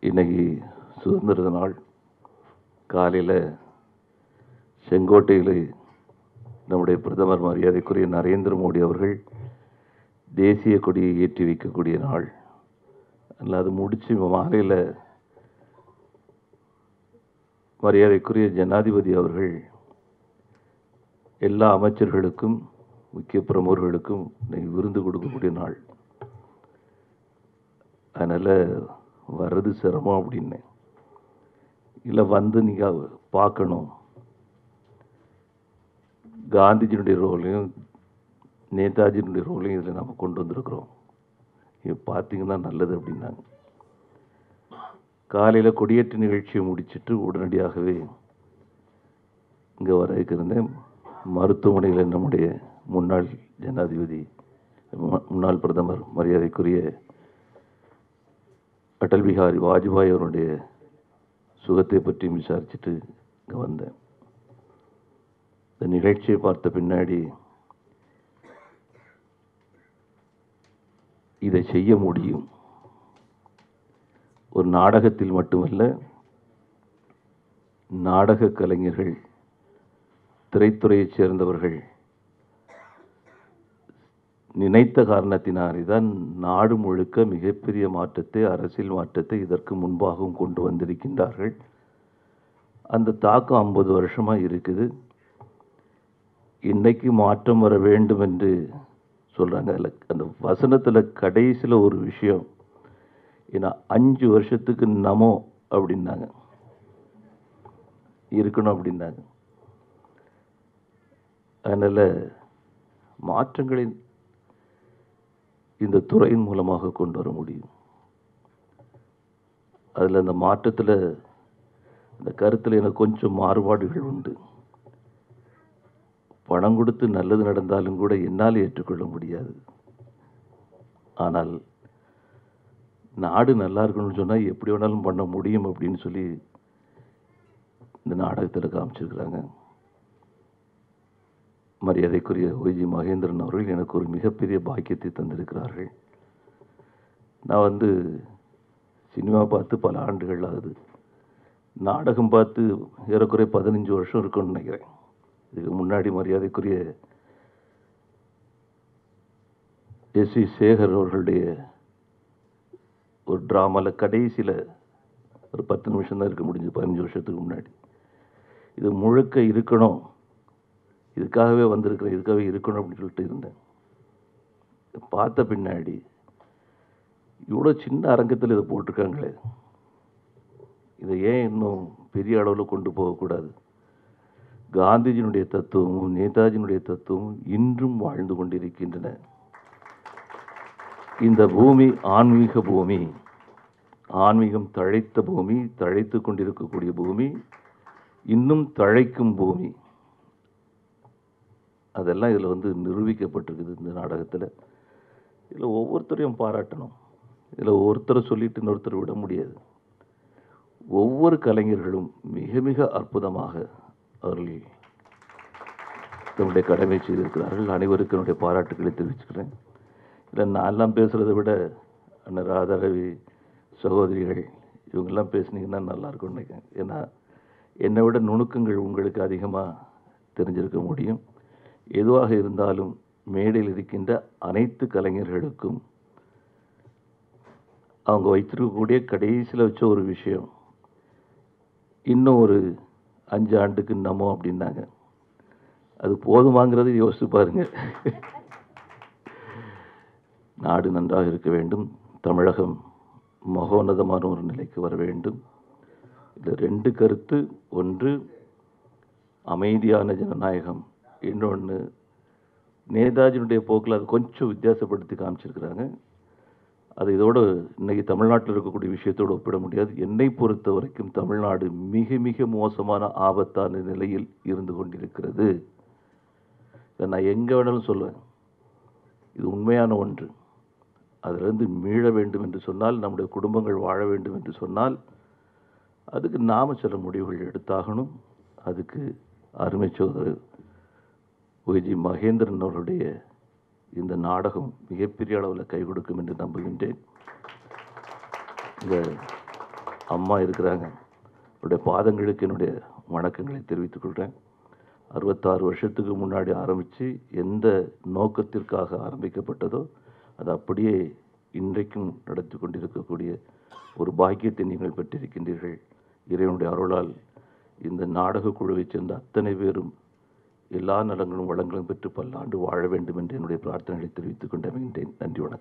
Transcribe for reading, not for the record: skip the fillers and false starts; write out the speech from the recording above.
இன்னைக்கு சுதந்திர நாள் காலையில் செங்கோட்டையில் நம்முடைய பிரதமர் மரியாதைக்குரிய நரேந்திர மோடி அவர்கள் தேசிய கொடியை ஏற்றி வைக்கக்கூடிய நாள். அதில் அது முடித்து மாலையில் மரியாதைக்குரிய ஜனாதிபதி அவர்கள் எல்லா அமைச்சர்களுக்கும் முக்கிய பிரமுகர்களுக்கும் விருந்து கொடுக்கக்கூடிய நாள். அதனால் வர்றது சிரமம் அப்படின்னு இல்லை, வந்து நீங்கள் பார்க்கணும். காந்திஜியினுடைய ரோலையும் நேதாஜியினுடைய ரோலையும் இதில் நம்ம கொண்டு வந்திருக்கிறோம். இது பார்த்தீங்கன்னா நல்லது அப்படின்னாங்க. காலையில் கொடியேற்ற நிகழ்ச்சியை முடிச்சுட்டு உடனடியாகவே இங்கே வர இருந்தேன். மருத்துவமனையில் நம்முடைய முன்னாள் ஜனாதிபதி, முன்னாள் பிரதமர் மரியாதைக்குரிய அடல் பிஹாரி வாஜ்பாய் அவருடைய சுகத்தை பற்றி விசாரிச்சுட்டு இங்கே வந்தேன். இந்த நிகழ்ச்சியை பார்த்த பின்னாடி இதை செய்ய முடியும். ஒரு நாடகத்தில் மட்டுமல்ல, நாடக கலைஞர்கள், திரைத்துறையைச் சேர்ந்தவர்கள் நினைத்த காரணத்தினாலே தான் நாடு முழுக்க மிகப்பெரிய மாற்றத்தை, அரசியல் மாற்றத்தை இதற்கு முன்பாகவும் கொண்டு வந்திருக்கின்றார்கள். அந்த தாக்கம் 50 வருஷமாக இருக்குது. இன்னைக்கு மாற்றம் வர வேண்டும் என்று சொல்கிறாங்க. அதில் அந்த வசனத்தில் கடைசியில் ஒரு விஷயம், ஏன்னா 5 வருஷத்துக்கு நமோ அப்படின்னாங்க, இருக்கணும் அப்படின்னாங்க. அதனால் மாற்றங்களை இந்த துறையின் மூலமாக கொண்டு வர முடியும். அதில் அந்த மாற்றத்தில், இந்த கருத்தில் எனக்கு கொஞ்சம் மாறுபாடுகள் உண்டு. பணம் கொடுத்து நல்லது நடந்தாலும் கூட என்னால் ஏற்றுக்கொள்ள முடியாது. ஆனால் நாடு நல்லா இருக்கணும்னு சொன்னால் எப்படி வேணாலும் பண்ண முடியும் அப்படின்னு சொல்லி இந்த நாடகத்தில் காமிச்சிருக்கிறாங்க. மரியாதைக்குரிய ஒய்ஜி மகேந்திரன் அவர்கள் எனக்கு ஒரு மிகப்பெரிய பாக்கியத்தை தந்திருக்கிறார்கள். நான் சினிமா பார்த்து பல ஆண்டுகள் ஆகுது. நாடகம் பார்த்து ஏறக்குறைய 15 வருஷம் இருக்குன்னு நினைக்கிறேன். இதுக்கு முன்னாடி மரியாதைக்குரிய எஸ்.வி. சேகர் அவர்களுடைய ஒரு ட்ராமாவில் கடைசியில் ஒரு 10 நிமிஷம் தான் இருக்க முடிஞ்சு 15 வருஷத்துக்கு முன்னாடி. இது முழுக்க இருக்கணும், இதுக்காகவே வந்திருக்கிறேன், இதுக்காகவே இருக்கணும் அப்படின்னு சொல்லிட்டு இருந்தேன். பார்த்த பின்னாடி இவ்வளோ சின்ன அரங்கத்தில் இதை போட்டிருக்காங்களே, இதை ஏன் இன்னும் பெரிய அளவில் கொண்டு போகக்கூடாது? காந்திஜியினுடைய தத்துவமும் நேதாஜியினுடைய தத்துவமும் இன்றும் வாழ்ந்து கொண்டிருக்கின்றன. இந்த பூமி ஆன்மீக பூமி, ஆன்மீகம் தழைத்த பூமி, தழைத்து கொண்டிருக்கக்கூடிய பூமி, இன்னும் தழைக்கும் பூமி. அதெல்லாம் இதில் நிரூபிக்கப்பட்டிருக்குது இந்த நாடகத்தில். இதில் ஒவ்வொருத்தரையும் பாராட்டணும். இதில் ஒருத்தரை சொல்லிட்டு இன்னொருத்தரை விட முடியாது. ஒவ்வொரு கலைஞர்களும் மிக மிக அற்புதமாக அவர்கள் தன்னுடைய கடமை செய்திருக்கிறார்கள். அனைவருக்கும் என்னுடைய பாராட்டுக்களை தெரிவிச்சுக்கிறேன். இல்லை, நான்லாம் பேசுகிறத விட அண்ணன் ராதாரவி சகோதரிகள் இவங்கெல்லாம் பேசுனீங்கன்னா நல்லாயிருக்கும்னு நினைக்கிறேன். ஏன்னா என்னை விட நுணுக்கங்கள் உங்களுக்கு அதிகமாக தெரிஞ்சிருக்க முடியும். எதுவாக இருந்தாலும் மேடையில் இருக்கின்ற அனைத்து கலைஞர்களுக்கும் அவங்க வைத்திருக்கக்கூடிய கடைசியில் வச்ச ஒரு விஷயம், இன்னும் ஒரு 5 ஆண்டுக்கு நமோ அப்படின்னாங்க. அது போதுமாங்கிறது யோசிச்சு பாருங்க. நாடு நன்றாக இருக்க வேண்டும், தமிழகம் மகோன்னதமான ஒரு நிலைக்கு வர வேண்டும். இதில் 2 கருத்து. ஒன்று அமைதியான ஜனநாயகம், இன்னொன்று நேதாஜியினுடைய போக்கில் அது கொஞ்சம் வித்தியாசப்படுத்தி காமிச்சிருக்கிறாங்க. அது இதோடு இன்றைக்கி தமிழ்நாட்டில் இருக்கக்கூடிய விஷயத்தோடு ஒப்பிட முடியாது. என்னை பொறுத்த வரைக்கும் தமிழ்நாடு மிக மிக மோசமான ஆபத்தான நிலையில் இருந்து கொண்டிருக்கிறது. இதை நான் எங்கே வேணாலும் சொல்லுவேன். இது உண்மையான ஒன்று. அதிலிருந்து மீள வேண்டும் என்று சொன்னால், நம்முடைய குடும்பங்கள் வாழ வேண்டும் என்று சொன்னால், அதுக்கு நாம் சில முடிவுகள் எடுத்தாகணும். அதுக்கு அருமை சகோதரர் ஒய்ஜி மகேந்திரன் அவருடைய இந்த நாடகம் மிகப்பெரிய அளவில் கை கொடுக்கும் என்று நம்புகின்றேன். இந்த அம்மா இருக்கிறாங்க. அவருடைய பாதங்களுக்கு என்னுடைய வணக்கங்களை தெரிவித்துக் கொள்கிறேன். 66 வருஷத்துக்கு முன்னாடி ஆரம்பித்து எந்த நோக்கத்திற்காக ஆரம்பிக்கப்பட்டதோ அது அப்படியே இன்றைக்கும் நடத்தி கொண்டிருக்கக்கூடிய ஒரு பாக்கியத்தை நீங்கள் பெற்றிருக்கின்றீர்கள். இறைவனுடைய அருளால் இந்த நாடக குழுவைச் சேர்ந்த அத்தனை பேரும் எல்லா நலங்களும் வளங்களும் பெற்று பல்லாண்டு வாழ வேண்டும் என்று என்னுடைய பிரார்த்தனைகளை தெரிவித்துக் கொண்டு அமைகின்றேன். நன்றி, வணக்கம்.